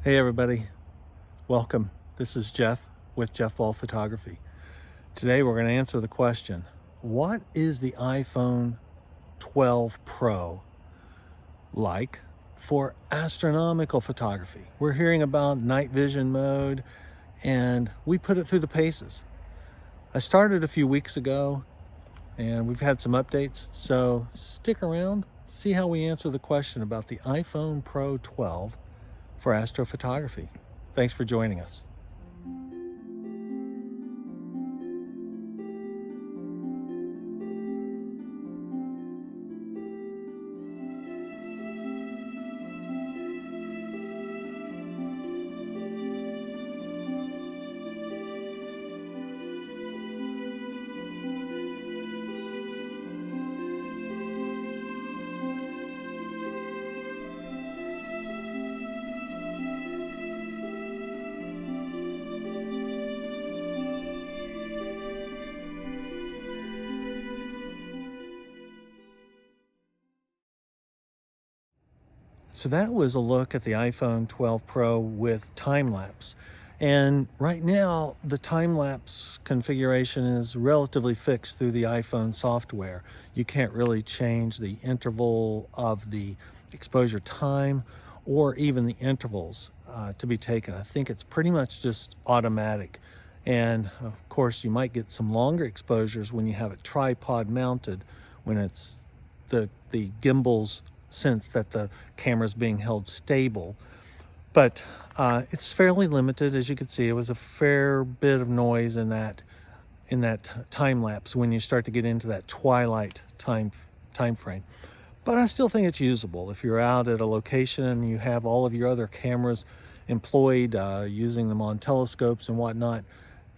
Hey everybody, welcome. This is Jeff with Jeff Ball Photography. Today we're going to answer the question, what is the iPhone 12 Pro like for astronomical photography? We're hearing about night vision mode and we put it through the paces. I started a few weeks ago and we've had some updates, so stick around, see how we answer the question about the iPhone Pro 12 for astrophotography. Thanks for joining us. So that was a look at the iPhone 12 Pro with time-lapse. And right now, the time-lapse configuration is relatively fixed through the iPhone software. You can't really change the interval of the exposure time or even the intervals to be taken. I think it's pretty much just automatic. And of course, you might get some longer exposures when you have it tripod mounted, when it's the gimbal's sense that the camera is being held stable. But it's fairly limited. As you can see, it was a fair bit of noise in that time lapse when you start to get into that twilight time frame. But I still think it's usable. If you're out at a location and you have all of your other cameras employed, using them on telescopes and whatnot,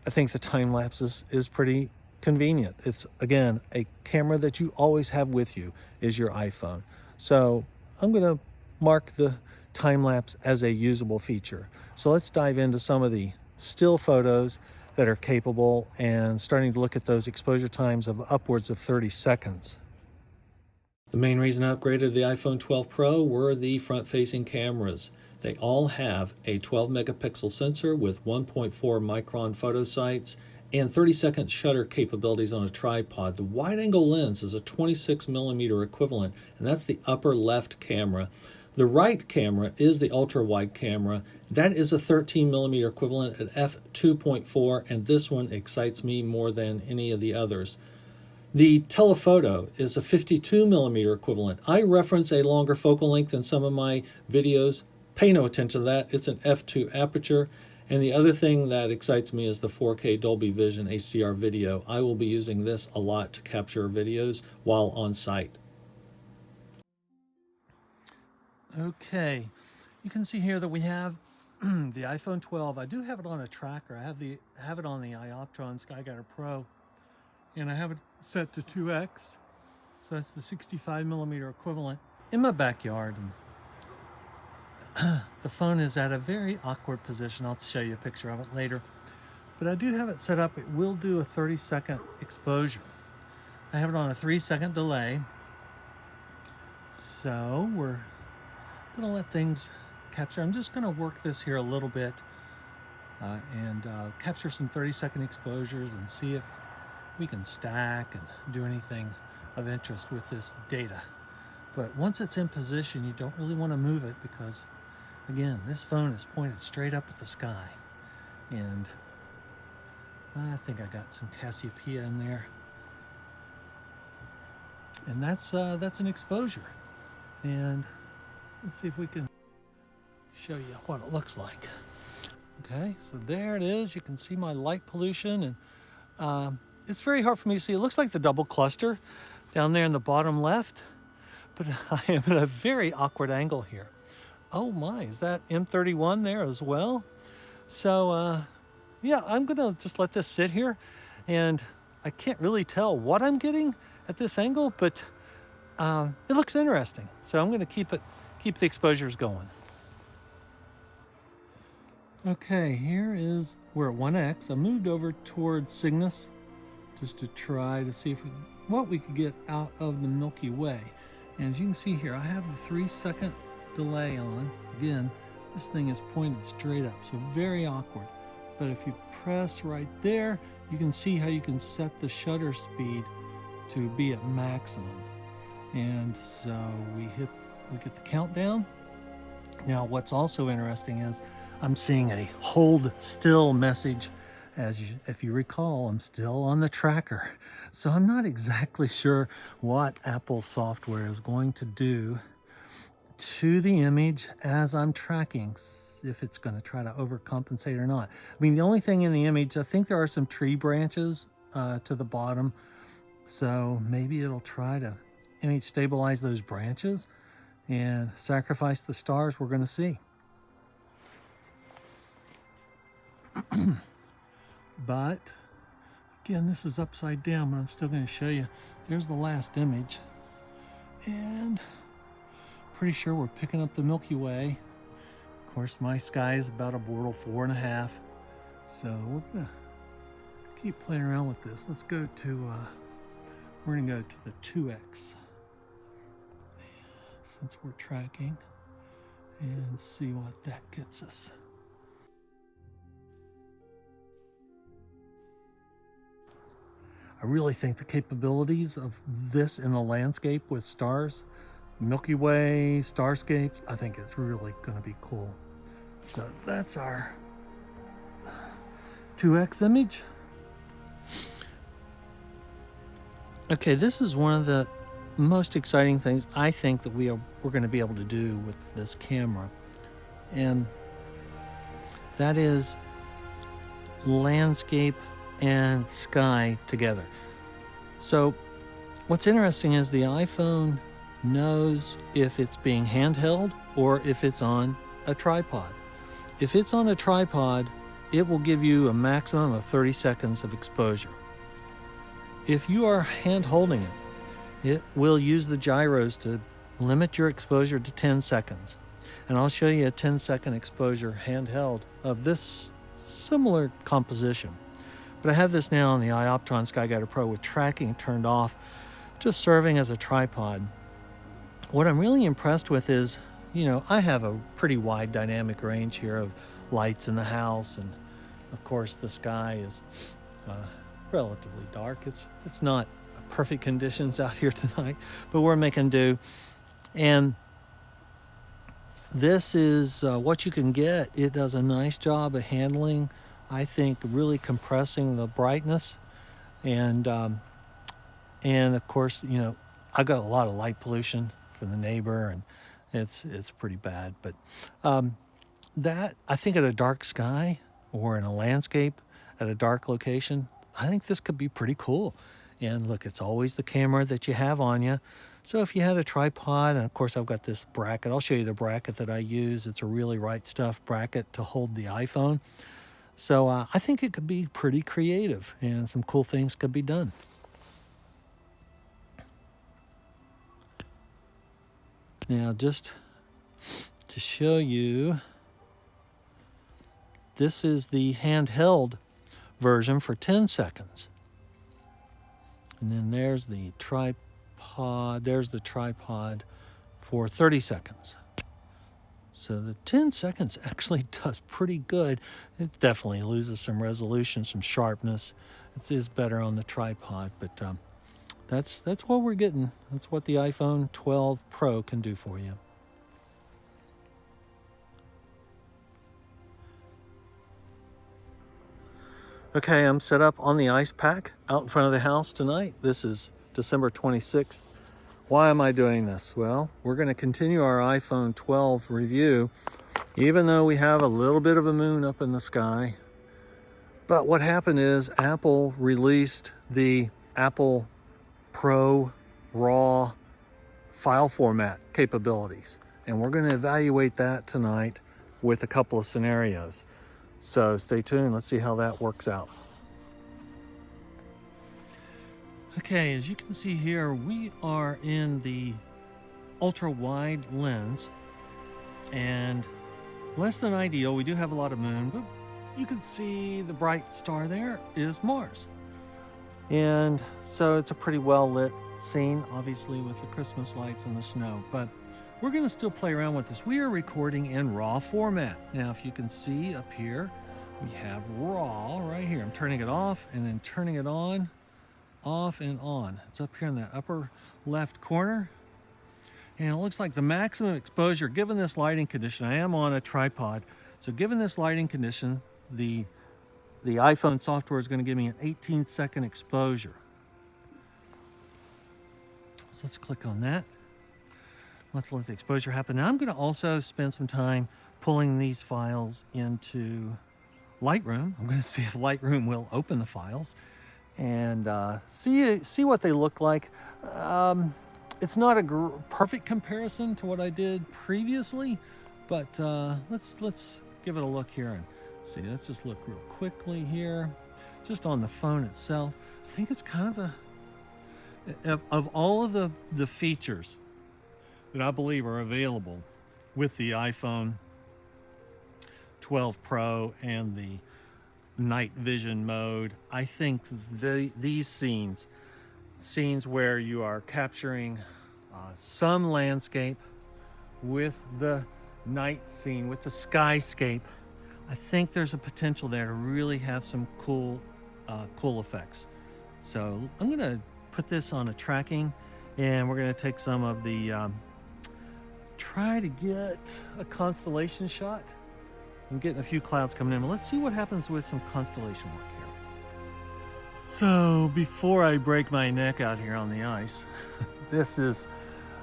I think the time lapse is pretty convenient. It's, again, a camera that you always have with you is your iPhone. So I'm going to mark the time lapse as a usable feature. So let's dive into some of the still photos that are capable and starting to look at those exposure times of upwards of 30 seconds. The main reason I upgraded the iPhone 12 Pro were the front-facing cameras. They all have a 12 megapixel sensor with 1.4 micron photo sights and 30-second shutter capabilities on a tripod. The wide-angle lens is a 26 millimeter equivalent, and that's the upper left camera. The right camera is the ultra-wide camera. That is a 13 millimeter equivalent at f2.4, and this one excites me more than any of the others. The telephoto is a 52 millimeter equivalent. I reference a longer focal length in some of my videos. Pay no attention to that. It's an f2 aperture. And the other thing that excites me is the 4K Dolby Vision HDR video. I will be using this a lot to capture videos while on site. Okay, you can see here that we have the iPhone 12. I do have it on a tracker. I have it on the Ioptron SkyGuider Pro, and I have it set to 2x, so that's the 65 millimeter equivalent, in my backyard. The phone is at a very awkward position. I'll show you a picture of it later. But I do have it set up. It will do a 30-second exposure. I have it on a 3-second delay. So we're going to let things capture. I'm just going to work this here a little bit and capture some 30-second exposures and see if we can stack and do anything of interest with this data. But once it's in position, you don't really want to move it because, again, this phone is pointed straight up at the sky. And I think I got some Cassiopeia in there. And that's an exposure. And let's see if we can show you what it looks like. Okay, so there it is. You can see my light pollution, and it's very hard for me to see. It looks like the double cluster down there in the bottom left, but I am at a very awkward angle here. Oh my, is that M31 there as well? So yeah, I'm gonna just let this sit here, and I can't really tell what I'm getting at this angle, but it looks interesting. So I'm gonna keep the exposures going. Okay, here we're at 1x. I moved over towards Cygnus just to try to see what we could get out of the Milky Way. And as you can see here, I have the 3-second delay on. Again, this thing is pointed straight up, so very awkward. But if you press right there, you can see how you can set the shutter speed to be at maximum. And so we get the countdown. Now what's also interesting is I'm seeing a hold still message. If you recall, I'm still on the tracker. So I'm not exactly sure what Apple software is going to do to the image as I'm tracking, if it's going to try to overcompensate or not. I mean, the only thing in the image, I think there are some tree branches to the bottom. So maybe it'll try to image stabilize those branches and sacrifice the stars we're going to see. But again, this is upside down, but I'm still going to show you. There's the last image, and pretty sure we're picking up the Milky Way. Of course, my sky is about a Bortle 4.5, so we're gonna keep playing around with this. Let's go to we're gonna go to the 2x since we're tracking, and see what that gets us. I really think the capabilities of this in the landscape with stars, Milky Way, starscapes, I think it's really going to be cool. So that's our 2x image. Okay, this is one of the most exciting things I think that we're going to be able to do with this camera, and that is landscape and sky together. So what's interesting is the iPhone knows if it's being handheld or if it's on a tripod. If it's on a tripod, it will give you a maximum of 30 seconds of exposure. If you are hand holding it, it will use the gyros to limit your exposure to 10 seconds. And I'll show you a 10-second exposure handheld of this similar composition. But I have this now on the iOptron SkyGuider Pro with tracking turned off, just serving as a tripod. What I'm really impressed with is, I have a pretty wide dynamic range here of lights in the house, and of course the sky is relatively dark. It's not perfect conditions out here tonight, but we're making do. And this is what you can get. It does a nice job of handling, I think, really compressing the brightness, and of course, I got a lot of light pollution from the neighbor, and it's pretty bad. But that, I think, at a dark sky or in a landscape at a dark location, I think this could be pretty cool. And look, it's always the camera that you have on you. So if you had a tripod, and of course I've got this bracket, I'll show you the bracket that I use. It's a really right stuff bracket to hold the iPhone. So I think it could be pretty creative, and some cool things could be done. Now, just to show you, this is the handheld version for 10 seconds. And then there's the tripod. There's the tripod for 30 seconds. So the 10 seconds actually does pretty good. It definitely loses some resolution, some sharpness. It is better on the tripod, but that's what we're getting. That's what the iPhone 12 Pro can do for you. Okay, I'm set up on the ice pack out in front of the house tonight. This is December 26th. Why am I doing this? Well, we're going to continue our iPhone 12 review, even though we have a little bit of a moon up in the sky. But what happened is Apple released the Apple Pro RAW file format capabilities, and we're going to evaluate that tonight with a couple of scenarios. So stay tuned. Let's see how that works out. Okay, as you can see here, we are in the ultra wide lens, and less than ideal. We do have a lot of moon, but you can see the bright star there is Mars. And so it's a pretty well lit scene, obviously with the Christmas lights and the snow. But we're going to still play around with this. We are recording in RAW format. Now, if you can see up here, we have RAW right here. I'm turning it off and then turning it on, off and on. It's up here in the upper left corner. And it looks like the maximum exposure, given this lighting condition, I am on a tripod, so given this lighting condition, the iPhone software is going to give me an 18-second exposure. So let's click on that. Let's let the exposure happen. Now I'm going to also spend some time pulling these files into Lightroom. I'm going to see if Lightroom will open the files and see what they look like. It's not a perfect comparison to what I did previously, but let's give it a look here and see. Let's just look real quickly here, just on the phone itself. I think it's kind of of all of the features that I believe are available with the iPhone 12 Pro and the night vision mode. I think these scenes where you are capturing some landscape with the night scene, with the skyscape, I think there's a potential there to really have some cool effects. So I'm going to put this on a tracking, and we're going to take some of the try to get a constellation shot. I'm getting a few clouds coming in, but let's see what happens with some constellation work here. So before I break my neck out here on the ice,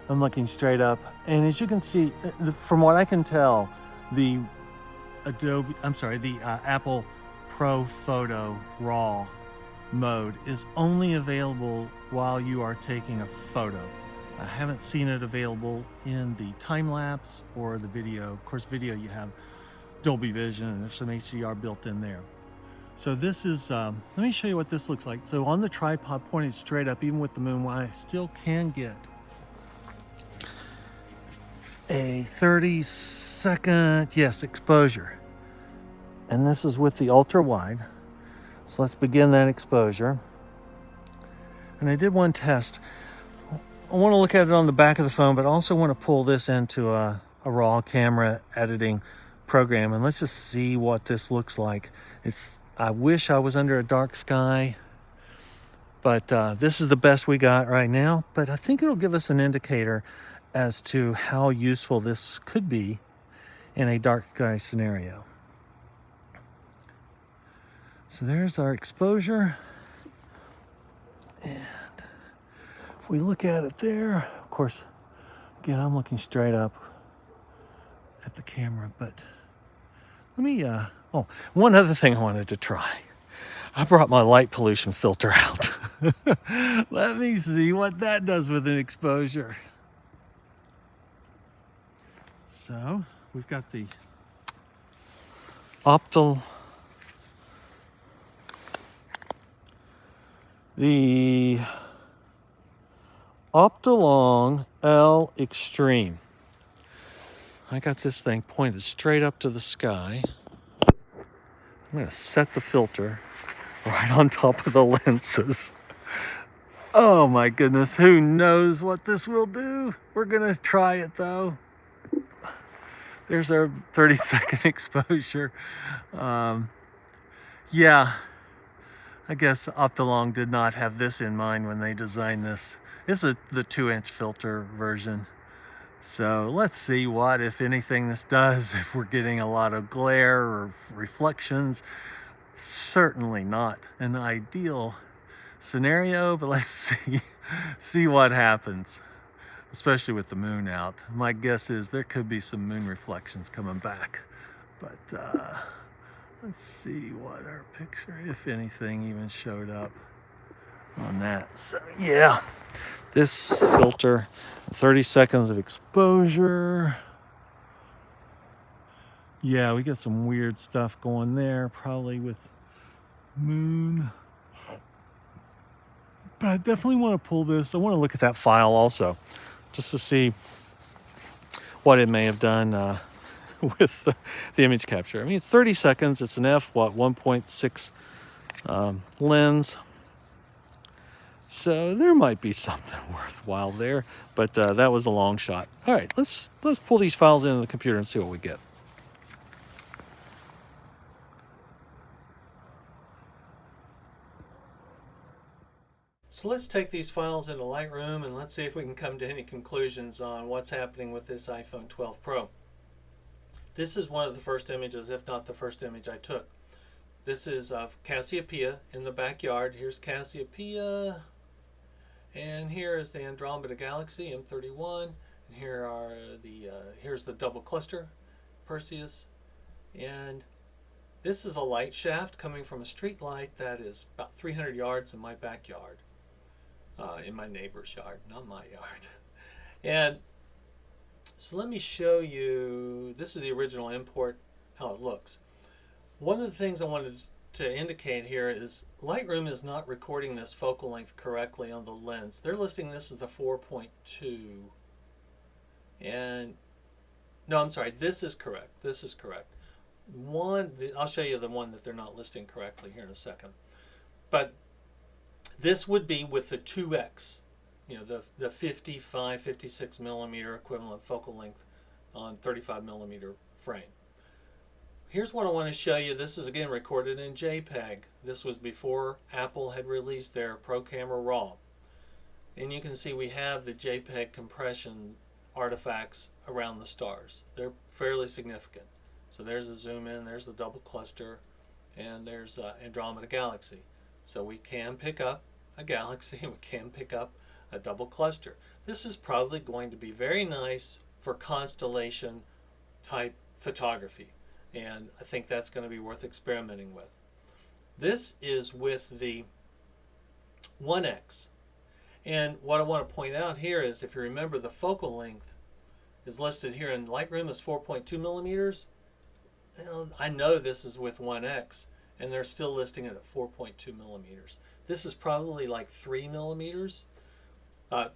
I'm looking straight up, and as you can see, from what I can tell, the Apple Pro Photo RAW mode is only available while you are taking a photo. I haven't seen it available in the time lapse or the video. Of course, video, you have Dolby Vision and there's some HDR built in there. So this is, let me show you what this looks like. So on the tripod pointed straight up, even with the moon, I still can get a 30-second, exposure. And this is with the ultra wide. So let's begin that exposure. And I did one test. I want to look at it on the back of the phone, but I also want to pull this into a RAW camera editing program, and let's just see what this looks like. I wish I was under a dark sky, but this is the best we got right now. But I think it'll give us an indicator as to how useful this could be in a dark sky scenario. So there's our exposure. And if we look at it there, of course, again, I'm looking straight up at the camera, but let me, one other thing I wanted to try. I brought my light pollution filter out. Let me see what that does with an exposure. So we've got the Optolong L Extreme. I got this thing pointed straight up to the sky. I'm going to set the filter right on top of the lenses. Oh my goodness, who knows what this will do? We're going to try it though. There's our 30-second exposure. Yeah, I guess Optolong did not have this in mind when they designed this. This is the 2-inch filter version. So let's see what, if anything, this does. If we're getting a lot of glare or reflections, certainly not an ideal scenario, but let's see what happens, especially with the moon out. My guess is there could be some moon reflections coming back, but let's see what our picture, if anything, even showed up on that. So yeah, this filter, 30 seconds of exposure. Yeah, we got some weird stuff going there, probably with moon. But I definitely want to pull this. I want to look at that file also, just to see what it may have done with the image capture. I mean, it's 30 seconds. It's an 1.6 lens. So there might be something worthwhile there, but that was a long shot. All right, let's pull these files into the computer and see what we get. So let's take these files into Lightroom and let's see if we can come to any conclusions on what's happening with this iPhone 12 Pro. This is one of the first images, if not the first image I took. This is of Cassiopeia in the backyard. Here's Cassiopeia, and here is the Andromeda Galaxy M31, and here are here's the double cluster Perseus, and this is a light shaft coming from a street light that is about 300 yards in my backyard, in my neighbor's yard, not my yard. And so let me show you, this is the original import, how it looks. One of the things I wanted to indicate here is Lightroom is not recording this focal length correctly on the lens. They're listing this as the 4.2. And no, I'm sorry, this is correct. This is correct. I'll show you the one that they're not listing correctly here in a second. But this would be with the 2x, you know, the 55, 56 millimeter equivalent focal length on 35 millimeter frame. Here's what I want to show you. This is again recorded in JPEG. This was before Apple had released their Pro Camera RAW. And you can see we have the JPEG compression artifacts around the stars. They're fairly significant. So there's a zoom in, there's the double cluster, and there's Andromeda Galaxy. So we can pick up a galaxy and we can pick up a double cluster. This is probably going to be very nice for constellation type photography. And I think that's going to be worth experimenting with. This is with the 1x. And what I want to point out here is, if you remember, the focal length is listed here in Lightroom as 4.2 millimeters. Well, I know this is with 1x, and they're still listing it at 4.2 millimeters. This is probably like 3 millimeters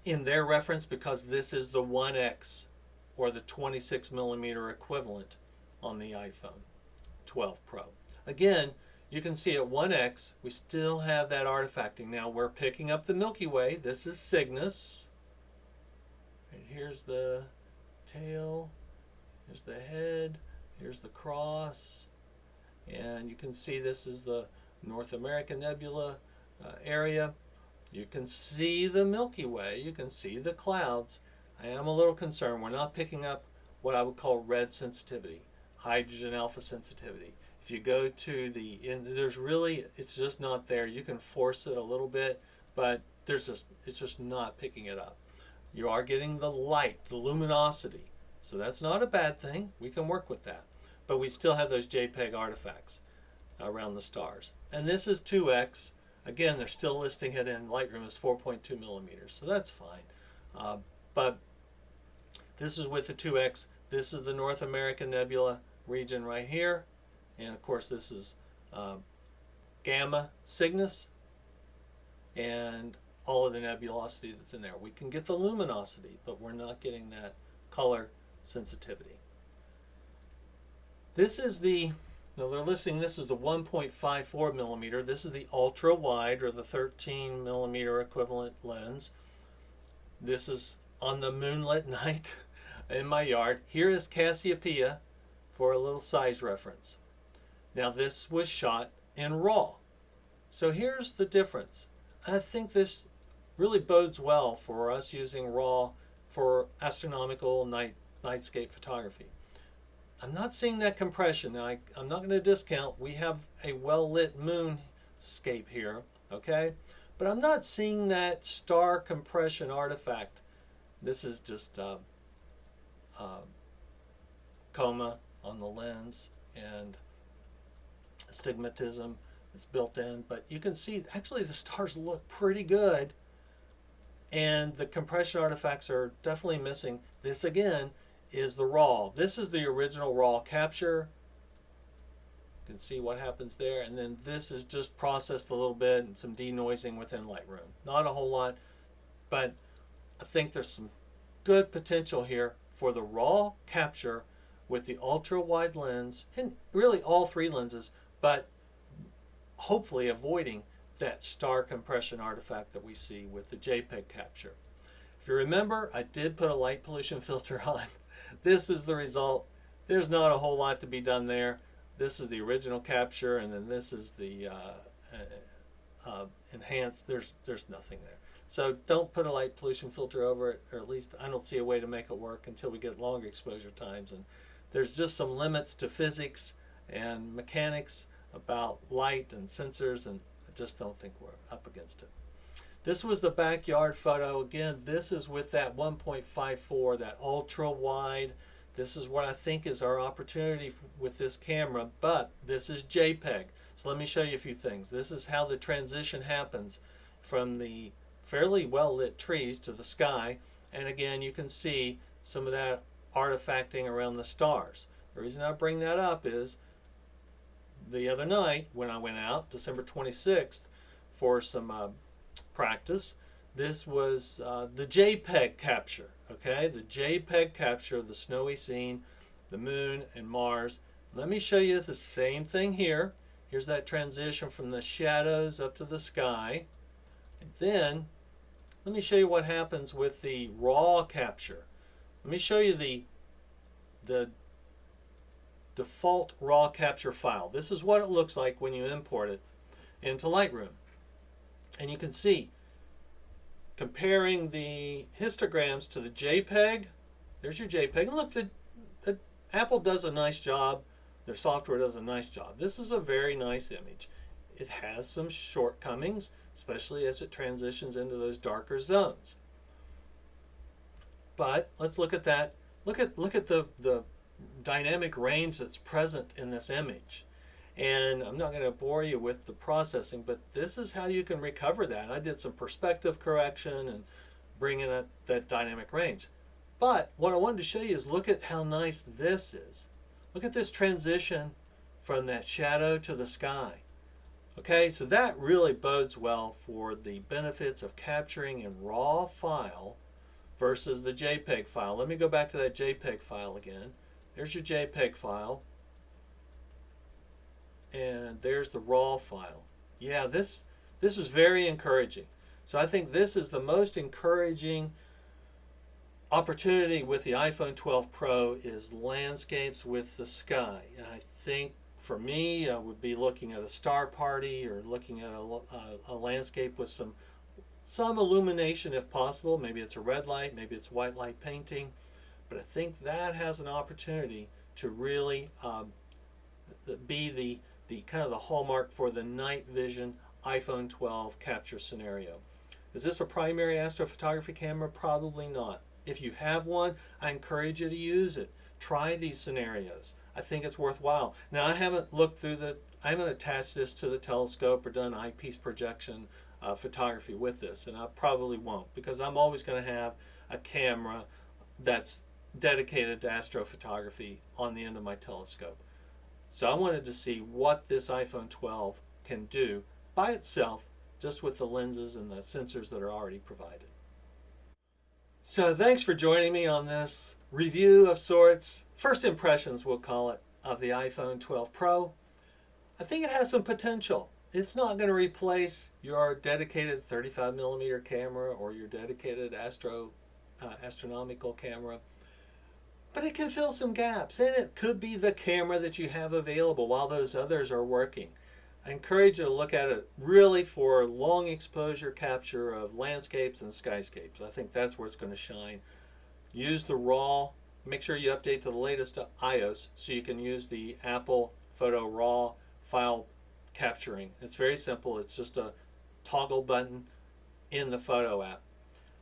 in their reference, because this is the 1x, or the 26 millimeter equivalent on the iPhone 12 Pro. Again, you can see at 1x we still have that artifacting. Now we're picking up the Milky Way. This is Cygnus. And here's the tail, here's the head, here's the cross, and you can see this is the North American Nebula area. You can see the Milky Way, you can see the clouds. I am a little concerned we're not picking up what I would call red sensitivity, hydrogen alpha sensitivity. If you go to it's just not there. You can force it a little bit, but it's just not picking it up. You are getting the light, the luminosity. So that's not a bad thing. We can work with that. But we still have those JPEG artifacts around the stars. And this is 2x. Again, they're still listing it in Lightroom as 4.2 millimeters. So that's fine. But this is with the 2x. This is the North American Nebula region right here. And of course this is Gamma Cygnus and all of the nebulosity that's in there. We can get the luminosity, but we're not getting that color sensitivity. This is they're listing this is the 1.54 millimeter. This is the ultra wide, or the 13 millimeter equivalent lens. This is on the moonlit night in my yard. Here is Cassiopeia for a little size reference. Now this was shot in RAW. So here's the difference. I think this really bodes well for us using RAW for astronomical nightscape photography. I'm not seeing that compression. Now I'm not going to discount. We have a well-lit moonscape here, okay? But I'm not seeing that star compression artifact. This is just coma on the lens and astigmatism that's built in. But you can see actually the stars look pretty good, and the compression artifacts are definitely missing. This again is the RAW. This is the original RAW capture. You can see what happens there, and then this is just processed a little bit and some denoising within Lightroom. Not a whole lot, but I think there's some good potential here for the RAW capture with the ultra wide lens, and really all three lenses, but hopefully avoiding that star compression artifact that we see with the JPEG capture. If you remember, I did put a light pollution filter on. This is the result. There's not a whole lot to be done there. This is the original capture, and then this is the enhanced. There's nothing there. So don't put a light pollution filter over it, or at least I don't see a way to make it work until we get longer exposure times. And there's just some limits to physics and mechanics about light and sensors, and I just don't think we're up against it. This was the backyard photo. Again, this is with that 1.54, that ultra wide. This is what I think is our opportunity with this camera, but this is JPEG. So let me show you a few things. This is how the transition happens from the fairly well lit trees to the sky. And again, you can see some of that artifacting around the stars. The reason I bring that up is the other night when I went out, December 26th, for some practice, this was the JPEG capture, okay? The JPEG capture of the snowy scene, the moon and Mars. Let me show you the same thing here. Here's that transition from the shadows up to the sky. And then let me show you what happens with the raw capture. Let me show you the default raw capture file. This is what it looks like when you import it into Lightroom. And you can see, comparing the histograms to the JPEG, there's your JPEG. And look, the Apple does a nice job. Their software does a nice job. This is a very nice image. It has some shortcomings, especially as it transitions into those darker zones. But let's look at that. Look at the dynamic range that's present in this image. And I'm not going to bore you with the processing, but this is how you can recover that. I did some perspective correction and bring in that dynamic range. But what I wanted to show you is look at how nice this is. Look at this transition from that shadow to the sky. Okay, so that really bodes well for the benefits of capturing in raw file versus the JPEG file. Let me go back to that JPEG file again. There's your JPEG file. And there's the raw file. Yeah, this is very encouraging. So I think this is the most encouraging opportunity with the iPhone 12 Pro is landscapes with the sky. And I think for me, I would be looking at a star party or looking at a landscape with some illumination if possible. Maybe it's a red light, maybe it's white light painting. But I think that has an opportunity to really be the kind of the hallmark for the night vision iPhone 12 capture scenario. Is this a primary astrophotography camera? Probably not. If you have one, I encourage you to use it. Try these scenarios. I think it's worthwhile. Now, I haven't looked through I haven't attached this to the telescope or done eyepiece projection photography with this, and I probably won't, because I'm always going to have a camera that's dedicated to astrophotography on the end of my telescope. So I wanted to see what this iPhone 12 can do by itself, just with the lenses and the sensors that are already provided. So thanks for joining me on this review of sorts, first impressions we'll call it, of the iPhone 12 Pro. I think it has some potential. It's not going to replace your dedicated 35mm camera or your dedicated astronomical camera. But it can fill some gaps, and it could be the camera that you have available while those others are working. I encourage you to look at it really for long exposure capture of landscapes and skyscapes. I think that's where it's going to shine. Use the RAW. Make sure you update to the latest iOS so you can use the Apple Photo RAW file capturing. It's very simple. It's just a toggle button in the photo app.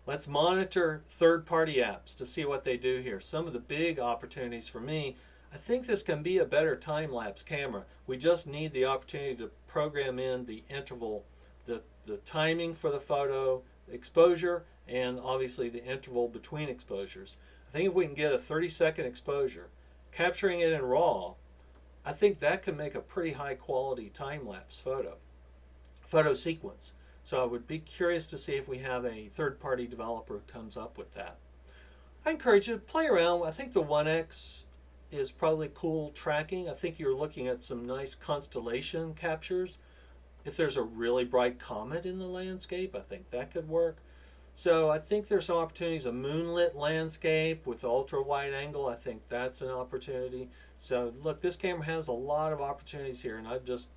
Let's monitor third-party apps to see what they do here. Some of the big opportunities for me, I think this can be a better time-lapse camera. We just need the opportunity to program in the interval, the timing for the photo, exposure, and obviously the interval between exposures. I think if we can get a 30-second exposure, capturing it in RAW, I think that can make a pretty high-quality time-lapse photo sequence. So I would be curious to see if we have a third-party developer who comes up with that. I encourage you to play around. I think the 1X is probably cool tracking. I think you're looking at some nice constellation captures. if there's a really bright comet in the landscape, I think that could work. So I think there's some opportunities. A moonlit landscape with ultra wide angle, I think that's an opportunity. So look, this camera has a lot of opportunities here, and I'm just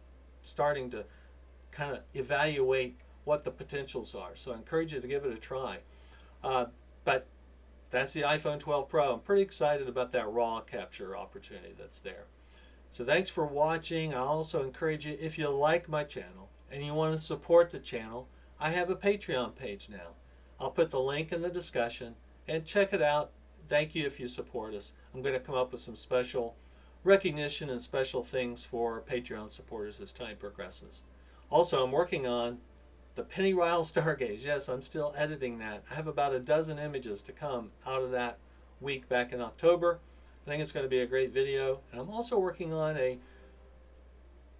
starting to kind of evaluate what the potentials are. So I encourage you to give it a try. But that's the iPhone 12 Pro. I'm pretty excited about that raw capture opportunity that's there. So thanks for watching. I also encourage you, if you like my channel and you want to support the channel, I have a Patreon page now. I'll put the link in the discussion and check it out. Thank you if you support us. I'm going to come up with some special recognition and special things for Patreon supporters as time progresses. Also, I'm working on the Pennyrile Stargaze. Yes, I'm still editing that. I have about a dozen images to come out of that week back in October. I think it's going to be a great video. And I'm also working on a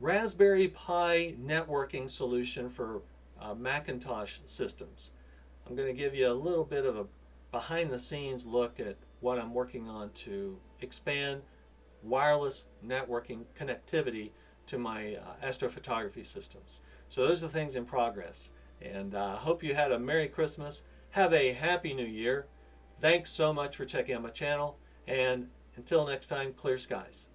Raspberry Pi networking solution for Macintosh systems. I'm going to give you a little bit of a behind-the-scenes look at what I'm working on to expand wireless networking connectivity to my astrophotography systems. So those are the things in progress. And I hope you had a Merry Christmas. Have a Happy New Year. Thanks so much for checking out my channel. And until next time, clear skies.